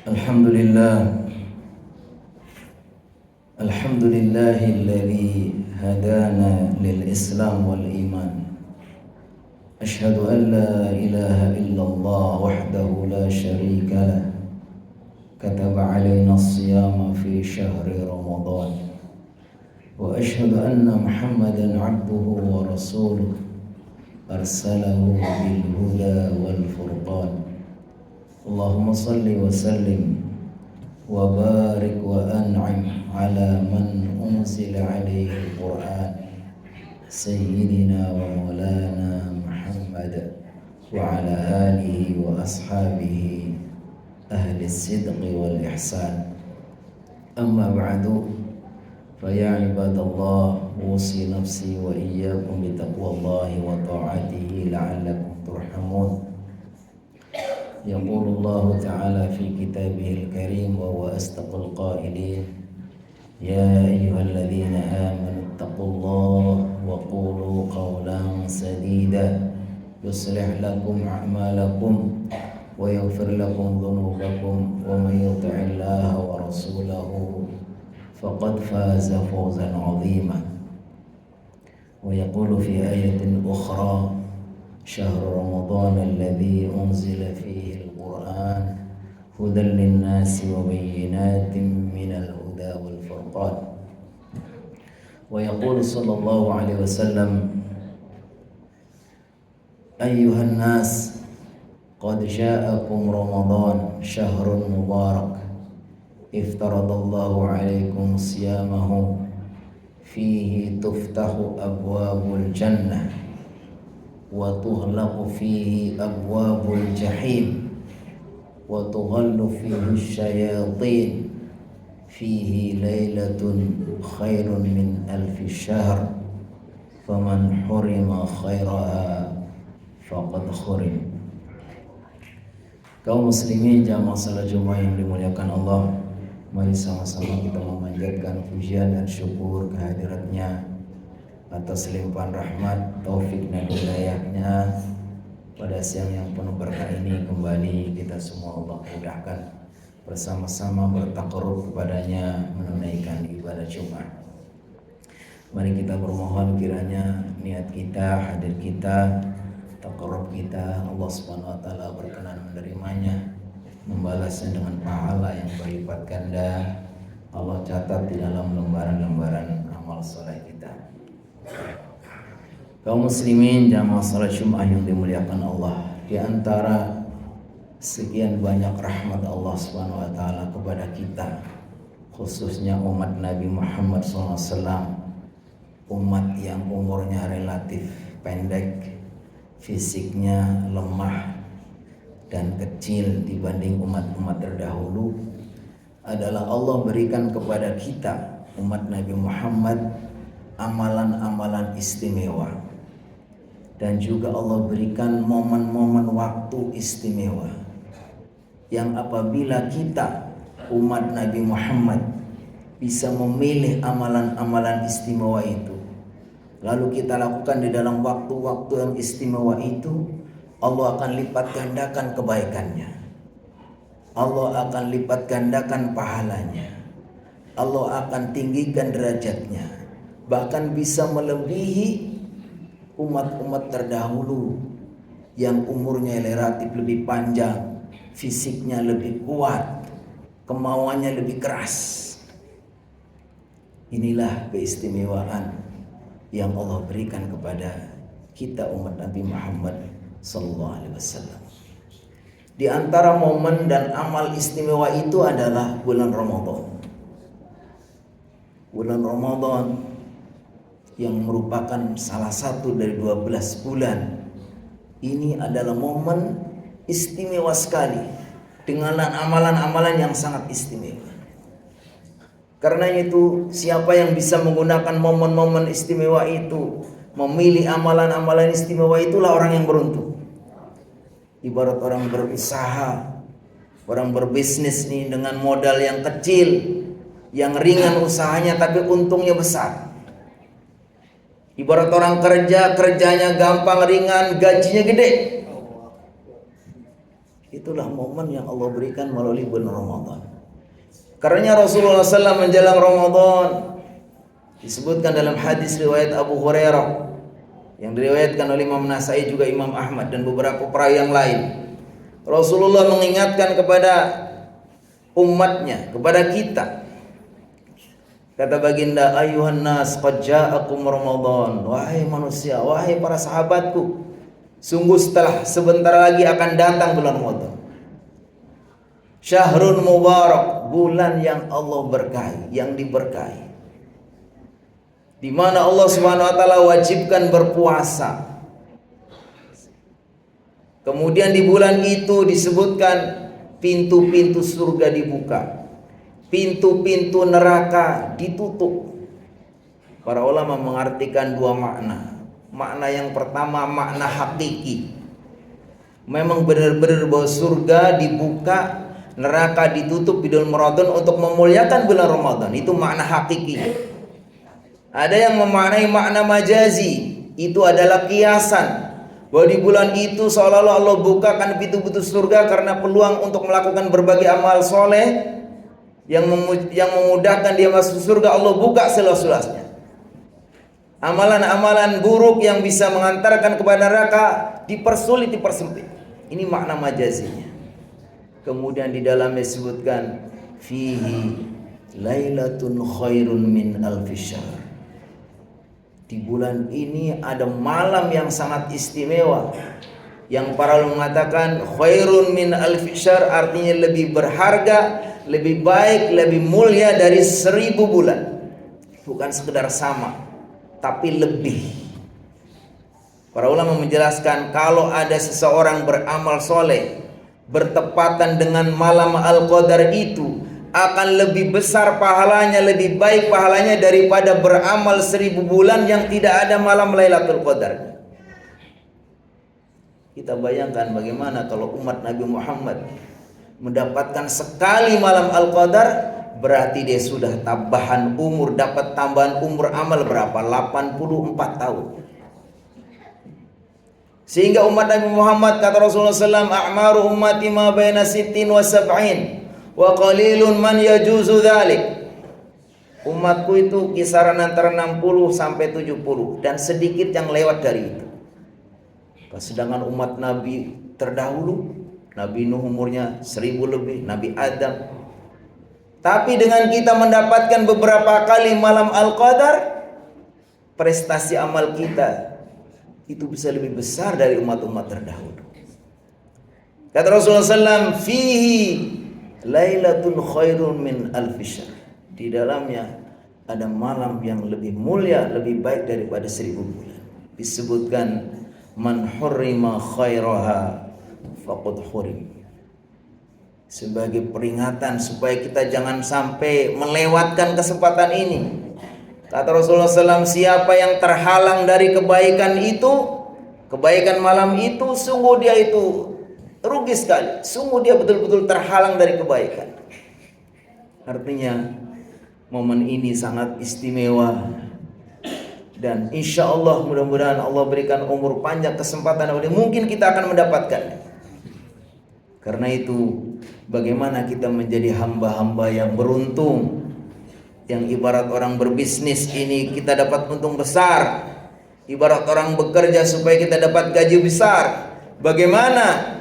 Alhamdulillah, alhamdulillahilladzi hadana lil Islam wal iman. Ashhadu an la ilaha illallah wahdahu la syarika lah. Kataba alaina as-siyama fi syahri Ramadan. Wa ashhadu anna Muhammadan abduhu wa rasuluh. Arsalahu bil huda wal furqan. Allahumma salli wa sallim wa barik wa an'im ala man unzila alaihi al-Quran Sayyidina wa maulana Muhammad wa ala alihi wa ashabihi ahli sidqi wal ihsan. Amma ba'du, fa ya ibadallah, usi nafsi wa iyyakum bi taqwallahi wa ta'atihi la'allakum turhamun. يقول الله تعالى في كتابه الكريم وهو أصدق القائلين: يا أيها الذين آمنوا اتقوا الله وقولوا قولا سديدا يصلح لكم أعمالكم ويغفر لكم ذنوبكم ومن يطع الله ورسوله فقد فاز فوزا عظيما. ويقول في آية أخرى: شهر رمضان الذي أنزل فيه القرآن هدى للناس وبينات من الهدى والفرقان. ويقول صلى الله عليه وسلم: أيها الناس قد جاءكم رمضان شهر مبارك افترض الله عليكم صيامه فيه تفتح أبواب الجنة وتغلق فيه أبواب الجحيم وتغل فيه الشياطين فيه ليلة خير من 1000 شهر فمن حرم خيرها فقد حرم. Kaum muslimin jamaah salat Jumat yang dimuliakan Allah, mari sama-sama kita memanjatkan pujian dan syukur kehadiratnya atas limpahan rahmat, taufik dan hidayahnya pada siang yang penuh berkah ini. Kembali kita semua Allah mudahkan bersama-sama bertakarrub kepadanya menunaikan ibadah Jumat. Mari kita bermohon kiranya niat kita, hadir kita, takarrub kita, Allah Subhanahu wa taala berkenan menerimanya, membalasnya dengan pahala yang berlipat ganda. Allah catat di dalam lembaran-lembaran amal saleh kita. Kaum muslimin jamaah salat Jumat yang dimuliakan Allah, di antara sekian banyak rahmat Allah Subhanahu wa taala kepada kita, khususnya umat Nabi Muhammad SAW, umat yang umurnya relatif pendek, fisiknya lemah dan kecil dibanding umat-umat terdahulu, adalah Allah berikan kepada kita umat Nabi Muhammad amalan-amalan istimewa, dan juga Allah berikan momen-momen waktu istimewa yang apabila kita umat Nabi Muhammad bisa memilih amalan-amalan istimewa itu, lalu kita lakukan di dalam waktu-waktu yang istimewa itu, Allah akan lipat gandakan kebaikannya, Allah akan lipat gandakan pahalanya, Allah akan tinggikan derajatnya, bahkan bisa melebihi umat-umat terdahulu yang umurnya relatif lebih panjang, fisiknya lebih kuat, kemauannya lebih keras. Inilah keistimewaan yang Allah berikan kepada kita umat Nabi Muhammad sallallahu alaihi wasallam. Di antara momen dan amal istimewa itu adalah bulan Ramadan. Bulan Ramadan yang merupakan salah satu dari 12 bulan ini adalah momen istimewa sekali, dengan amalan-amalan yang sangat istimewa. Karena itu, siapa yang bisa menggunakan momen-momen istimewa itu, memilih amalan-amalan istimewa, itulah orang yang beruntung. Ibarat orang berusaha, orang berbisnis nih dengan modal yang kecil, yang ringan usahanya tapi untungnya besar. Ibarat orang kerja, kerjanya gampang ringan, gajinya gede. Itulah momen yang Allah berikan melalui bulan Ramadan. Karena Rasulullah SAW menjelang Ramadan, disebutkan dalam hadis riwayat Abu Hurairah yang diriwayatkan oleh Imam Nasai juga Imam Ahmad dan beberapa perawi yang lain. Rasulullah mengingatkan kepada umatnya, kepada kita. Kata baginda, ayuhan nas qad ja'akum Ramadan. Wahai manusia, wahai para sahabatku, sungguh sebentar lagi akan datang bulan Ramadan. Syahrun mubarak, bulan yang Allah berkahi, yang diberkahi, di mana Allah Subhanahu wa taala wajibkan berpuasa. Kemudian di bulan itu disebutkan pintu-pintu surga dibuka, pintu-pintu neraka ditutup. Para ulama mengartikan dua makna. Makna yang pertama makna hakiki. Memang benar-benar bahwa surga dibuka, neraka ditutup di bulan Ramadan untuk memuliakan bulan Ramadan. Itu makna hakiki. Ada yang memaknai makna majazi. Itu adalah kiasan, bahwa di bulan itu seolah-olah Allah bukakan pintu-pintu surga karena peluang untuk melakukan berbagai amal soleh yang memudahkan dia masuk surga. Allah buka seluas-luasnya. Amalan-amalan buruk yang bisa mengantarkan kepada neraka dipersulit, dipersempit. Ini makna majazinya. Kemudian di dalamnya disebutkan fihi lailatun khairun min alfi syahr. Di bulan ini ada malam yang sangat istimewa, yang para ulama mengatakan khairun min alfi syahr, artinya lebih berharga, lebih baik, lebih mulia dari 1000 bulan. Bukan sekedar sama, tapi lebih. Para ulama menjelaskan, kalau ada seseorang beramal soleh bertepatan dengan malam Al-Qadar itu, akan lebih besar pahalanya, lebih baik pahalanya daripada beramal 1000 bulan yang tidak ada malam Lailatul Qadar. Kita bayangkan bagaimana kalau umat Nabi Muhammad mendapatkan sekali malam Al-Qadar, berarti dia sudah tambahan umur, dapat tambahan umur amal berapa? 84 tahun. Sehingga umat Nabi Muhammad, kata Rasulullah SAW, a'maru ummati ma baina 60 wa 70 wa qalilun man yajuzu dzalik. Umatku itu kisaran antara 60 sampai 70 dan sedikit yang lewat dari itu. Sedangkan umat Nabi terdahulu, Nabi Nuh umurnya 1000 lebih, Nabi Adam. Tapi dengan kita mendapatkan beberapa kali malam Al-Qadar, prestasi amal kita itu bisa lebih besar dari umat-umat terdahulu. Kata Rasulullah SAW, fihi lailatun khairun min alfi syahr. Di dalamnya ada malam yang lebih mulia, lebih baik daripada 1000 bulan. Disebutkan man hurrima khairaha faqad hurim, sebagai peringatan supaya kita jangan sampai melewatkan kesempatan ini. Kata Rasulullah SAW, siapa yang terhalang dari kebaikan itu, kebaikan malam itu, sungguh dia itu rugi sekali. Sungguh dia betul-betul terhalang dari kebaikan. Artinya momen ini sangat istimewa. Dan insya Allah mudah-mudahan Allah berikan umur panjang, kesempatan yang mungkin kita akan mendapatkan. Karena itu bagaimana kita menjadi hamba-hamba yang beruntung, yang ibarat orang berbisnis ini kita dapat untung besar, ibarat orang bekerja supaya kita dapat gaji besar. Bagaimana?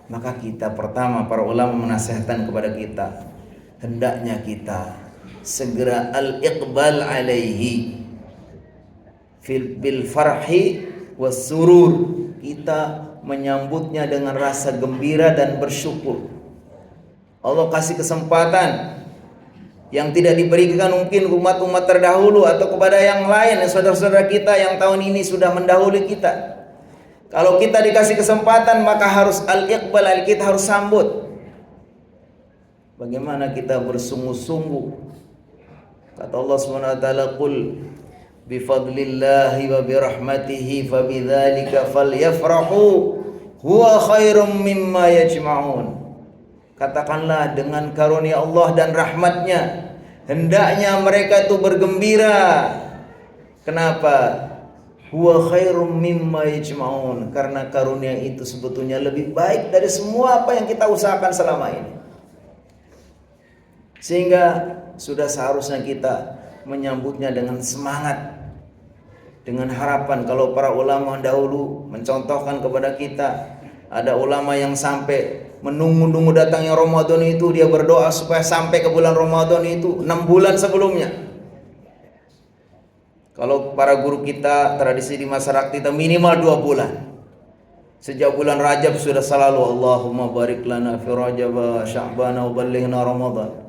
Maka kita pertama, para ulama menasihatkan kepada kita, hendaknya kita segera al-iqbal alaihi bil farhi was surur. Kita menyambutnya dengan rasa gembira dan bersyukur. Allah kasih kesempatan yang tidak diberikan mungkin umat-umat terdahulu atau kepada yang lain, saudara-saudara kita yang tahun ini sudah mendahului kita. Kalau kita dikasih kesempatan, maka harus al-iqbal, kita harus sambut. Bagaimana kita bersungguh-sungguh. Kata Allah Subhanahu wa taala, qul bi fadlillahi wa bi rahmatihi fabidzalika falyafrahu huwa khairum mimma yajma'un. Katakanlah, dengan karunia Allah dan rahmatnya hendaknya mereka itu bergembira. Kenapa? huwa khairum mimma yajma'un, karena karunia itu sebetulnya lebih baik dari semua apa yang kita usahakan selama ini. Sehingga sudah seharusnya kita menyambutnya dengan semangat, dengan harapan. Kalau para ulama dahulu mencontohkan kepada kita, ada ulama yang sampai menunggu-nunggu datangnya Ramadan itu, dia berdoa supaya sampai ke bulan Ramadan itu 6 bulan sebelumnya. Kalau para guru kita, tradisi di masyarakat kita minimal 2 bulan. Sejak bulan Rajab sudah selalu Allahumma barik lana fi Rajab wa Sya'ban wa ballighna Ramadan.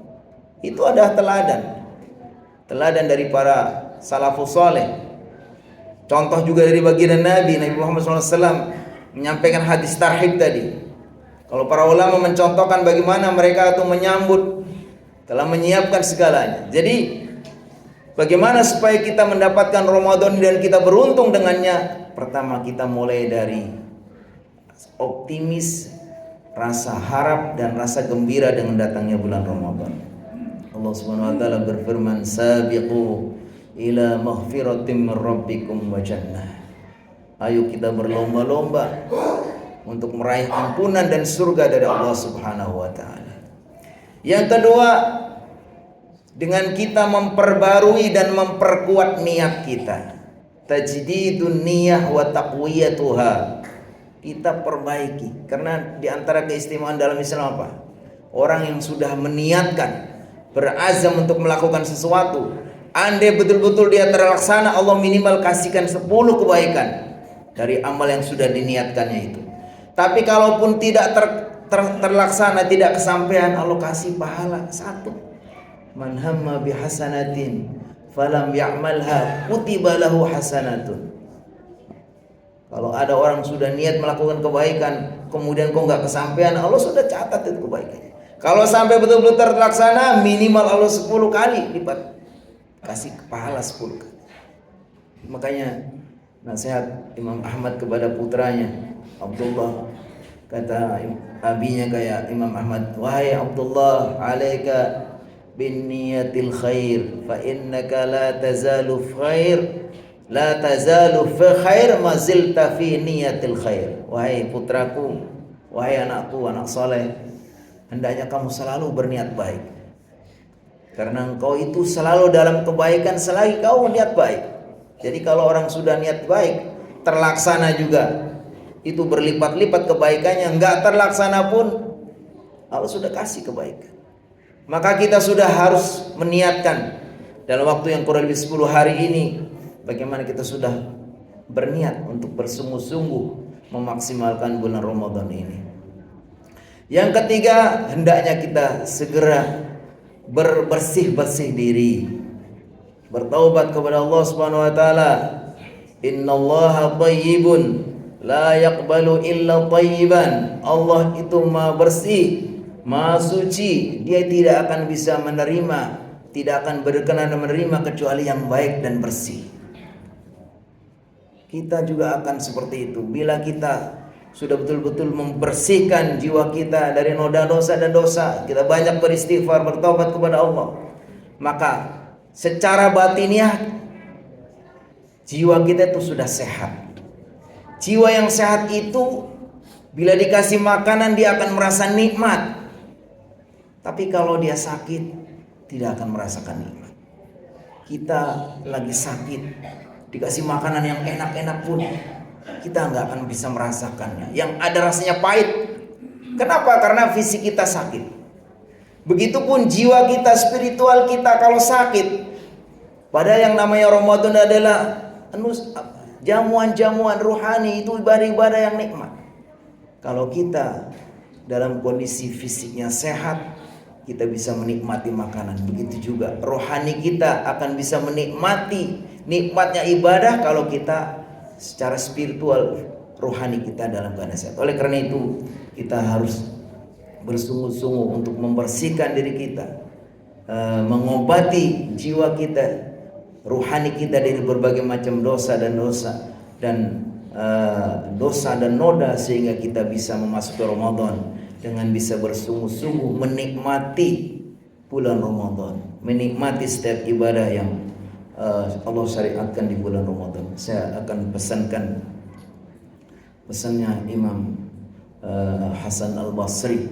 Itu ada teladan dari para salafus saleh. Contoh juga dari baginda Nabi Muhammad SAW menyampaikan hadis tarhib tadi. Kalau para ulama mencontohkan bagaimana mereka itu menyambut, telah menyiapkan segalanya. Jadi bagaimana supaya kita mendapatkan Ramadan dan kita beruntung dengannya? Pertama, kita mulai dari optimis, rasa harap dan rasa gembira dengan datangnya bulan Ramadan. Allah Subhanahu wa taala berfirman, "Sabiqu ila maghfiratin min rabbikum wa jannah." Ayo kita berlomba-lomba untuk meraih ampunan dan surga dari Allah Subhanahu wa taala. Yang kedua, dengan kita memperbarui dan memperkuat niat kita. Tajdidun niyah wa taqwiyatuha. Kita perbaiki, karena di antara keistimewaan dalam Islam apa? Orang yang sudah meniatkan, berazam untuk melakukan sesuatu, andai betul-betul dia terlaksana, Allah minimal kasihkan 10 kebaikan dari amal yang sudah diniatkannya itu. Tapi kalaupun tidak terlaksana, tidak kesampaian, Allah kasih pahala 1. Man hamma bihasanatin falam ya'malha kutiba lahu hasanatun. Kalau ada orang sudah niat melakukan kebaikan, kemudian kok nggak kesampaian, Allah sudah catat itu kebaikannya. Kalau sampai betul-betul terlaksana, minimal Allah 10 kali lipat, kasih pahala 10 kali. Makanya nasihat Imam Ahmad kepada putranya Abdullah, kata abinya kayak Imam Ahmad, wahai Abdullah, alaika bin niyatil khair, fa innaka la tazalu fi khair ma zilta fi niyatil khair. Wahai putraku, wahai anakku, anak soleh, hendaknya kamu selalu berniat baik, karena engkau itu selalu dalam kebaikan selagi kau niat baik. Jadi kalau orang sudah niat baik, terlaksana juga, itu berlipat-lipat kebaikannya. Enggak terlaksana pun Allah sudah kasih kebaikan. Maka kita sudah harus meniatkan dalam waktu yang kurang lebih 10 hari ini, bagaimana kita sudah berniat untuk bersungguh-sungguh memaksimalkan bulan Ramadan ini. Yang ketiga, hendaknya kita segera bersih-bersih diri, bertaubat kepada Allah Subhanahu wa taala. Innallaha thayyibun la yaqbalu illa thayyiban. Allah itu Maha bersih, Maha suci, Dia tidak akan bisa menerima, tidak akan berkenan menerima kecuali yang baik dan bersih. Kita juga akan seperti itu bila kita sudah betul-betul membersihkan jiwa kita dari noda dosa dan dosa, kita banyak beristighfar, bertobat kepada Allah, maka secara batiniah jiwa kita itu sudah sehat. Jiwa yang sehat itu bila dikasih makanan dia akan merasa nikmat. Tapi kalau dia sakit, tidak akan merasakan nikmat. Kita lagi sakit, dikasih makanan yang enak-enak pun kita nggak akan bisa merasakannya. Yang ada rasanya pahit. Kenapa? Karena fisik kita sakit. Begitupun jiwa kita, spiritual kita kalau sakit. Padahal yang namanya Ramadan adalah jamuan-jamuan ruhani, itu ibadah-ibadah yang nikmat. Kalau kita dalam kondisi fisiknya sehat, kita bisa menikmati makanan. Begitu juga rohani kita akan bisa menikmati nikmatnya ibadah kalau kita secara spiritual, rohani kita dalam keadaan sehat. Oleh karena itu kita harus bersungguh-sungguh untuk membersihkan diri kita, mengobati jiwa kita, rohani kita dari berbagai macam dosa dan noda, sehingga kita bisa memasuki Ramadan dengan bisa bersungguh-sungguh menikmati bulan Ramadan, menikmati setiap ibadah yang Allah syariatkan di bulan Ramadan. Saya akan pesannya Imam Hasan Al-Basri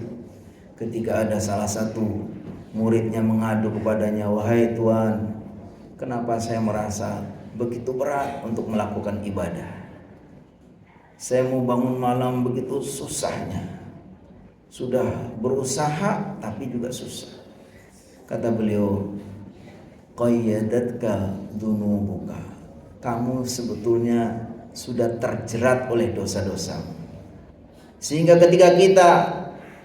ketika ada salah satu muridnya mengadu kepadanya, "Wahai Tuan, kenapa saya merasa begitu berat untuk melakukan ibadah? Saya mau bangun malam begitu susahnya. Sudah berusaha tapi juga susah." Kata beliau, "Qayyadatka dunubuka." Kamu sebetulnya sudah terjerat oleh dosa-dosamu. Sehingga ketika kita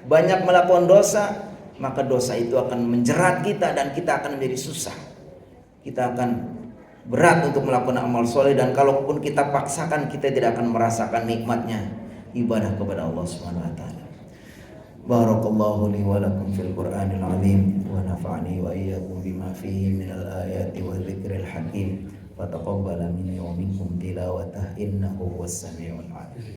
banyak melakukan dosa, maka dosa itu akan menjerat kita dan kita akan menjadi susah. Kita akan berat untuk melakukan amal soleh, dan kalaupun kita paksakan, kita tidak akan merasakan nikmatnya ibadah kepada Allah Subhanahu wa taala. Barakallahu li wa lakum fil Qur'anil azim wa nafa'ani wa iyyakum bima fihi minal ayati wa dzikril hakim wa taqabbala minni wa minkum tilawatah innahu huwas samiul alim.